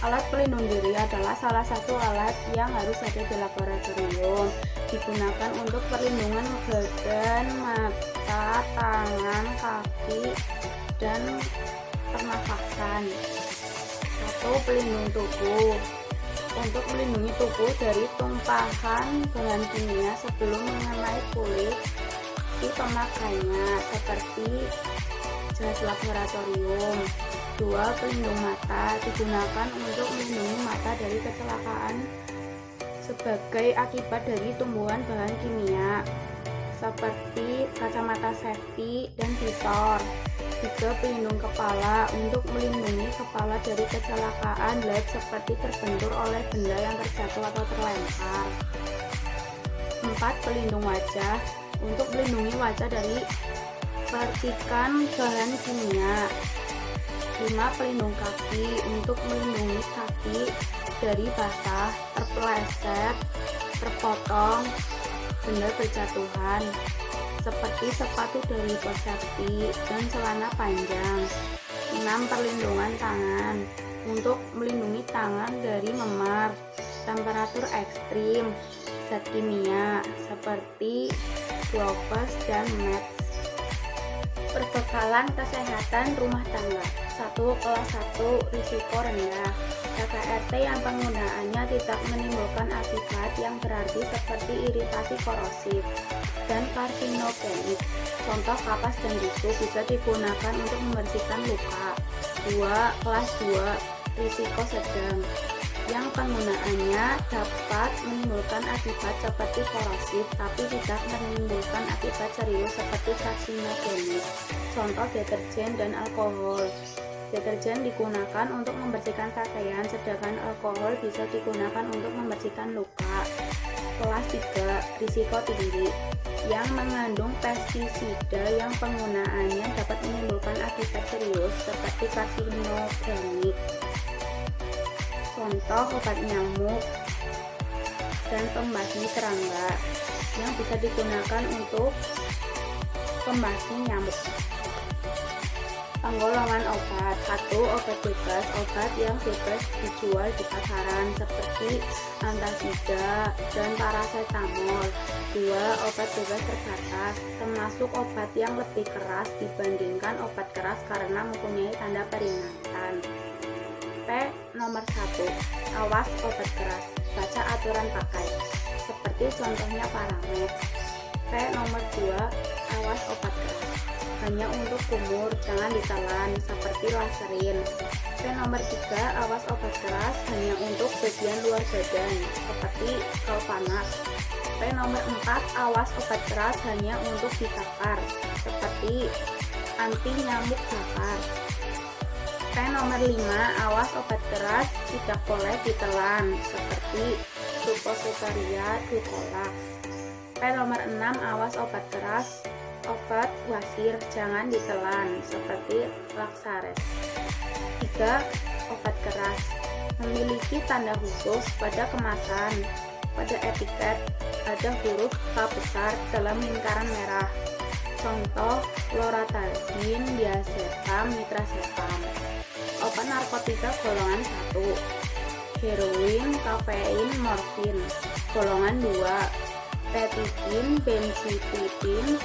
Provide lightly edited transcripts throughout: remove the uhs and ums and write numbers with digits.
Alat pelindung diri adalah salah satu alat yang harus ada di laboratorium. Digunakan untuk perlindungan badan, mata, tangan, kaki, dan pernafasan. 1. Pelindung tubuh. Untuk melindungi tubuh dari tumpahan bahan kimia sebelum mengenai kulit si pemakainya, seperti jas laboratorium. 2. Pelindung mata. Digunakan untuk melindungi mata dari kecelakaan sebagai akibat dari tumbuhan bahan kimia, seperti kacamata safety dan visor. 3. Pelindung kepala. Untuk melindungi kepala dari kecelakaan lab seperti terbentur oleh benda yang terjatuh atau terlempar. 4. Pelindung wajah. Untuk melindungi wajah dari percikan bahan kimia. 5. Pelindung kaki. Untuk melindungi kaki dari basah, terpeleset, terpotong, benda berjatuhan, seperti sepatu dari bot safety dan celana panjang. 6. Perlindungan tangan. Untuk melindungi tangan dari memar, temperatur ekstrim, zat kimia, seperti gloves dan mats. Perbekalan kesehatan rumah tangga. 1. Kelas 1 risiko rendah. KKRT yang penggunaannya tidak menimbulkan akibat yang berarti seperti iritasi korosif dan karsinogenik. Contoh kapas dan tisu bisa digunakan untuk membersihkan luka. 2. Kelas 2 risiko sedang, yang penggunaannya dapat menimbulkan akibat seperti korosif tapi tidak menimbulkan akibat serius seperti karsinogenik. Contoh deterjen dan alkohol. Deterjen digunakan untuk membersihkan pakaian, sedangkan alkohol bisa digunakan untuk membersihkan luka. Kelas 3 risiko tinggi, yang mengandung pestisida yang penggunaannya dapat menimbulkan akibat serius seperti karsinogenik. Contoh obat nyamuk dan pembasmi serangga yang bisa digunakan untuk pembasmi nyamuk. Penggolongan obat. 1. Obat bebas. Obat yang bebas dijual di pasaran seperti antasida dan paracetamol. 2. Obat bebas terbatas, termasuk obat yang lebih keras dibandingkan obat keras karena mempunyai tanda peringatan. P. Nomor 1. Awas obat keras. Baca aturan pakai, seperti contohnya Paramex. P. Nomor 2. Awas obat keras. Hanya untuk kumur, jangan ditelan, seperti laserin. P. Nomor 3. Awas obat keras hanya untuk bagian luar badan, seperti Kalpanax. P. Nomor 4. Awas obat keras hanya untuk dibakar, seperti anti nyamuk bakar. P. Nomor 5. Awas obat keras tidak boleh ditelan, seperti Suppositoria Dulcolax. P. Nomor 6. Awas obat keras, obat wasir jangan ditelan, seperti Laxares. 3. Obat keras memiliki tanda khusus pada kemasan. Pada etiket ada huruf K besar dalam lingkaran merah. Contoh loratadin, diazepam, nitazepan. Obat narkotika golongan 1. Heroin, kafein, morfin. Golongan 2. Petidin, benzodiazepin.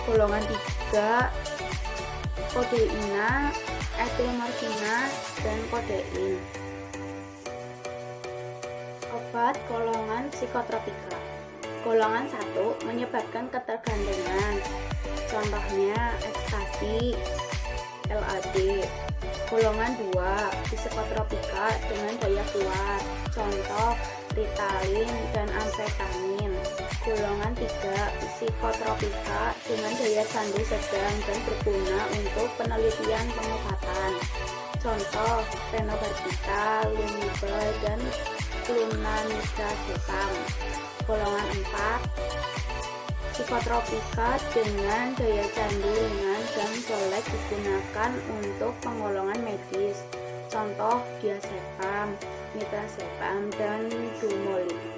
Golongan 3. Kodeina, etilmorfina, dan kodein. Obat golongan psikotropika. Golongan 1 menyebabkan ketergantungan. Contohnya ekstasi, LAD. Golongan 2 psikotropika dengan daya kuat. Contoh Ritalin dan amfetamin. Golongan 3 psikotropika dengan daya candu sedang dan berguna untuk penelitian pengobatan. Contoh fenobarbital, lumibal, dan flunanidazepam. Golongan 4 psikotropika dengan daya candu ringan dan boleh digunakan untuk penggolongan medis. Contoh diazepam, nitazepan, dan dumolid.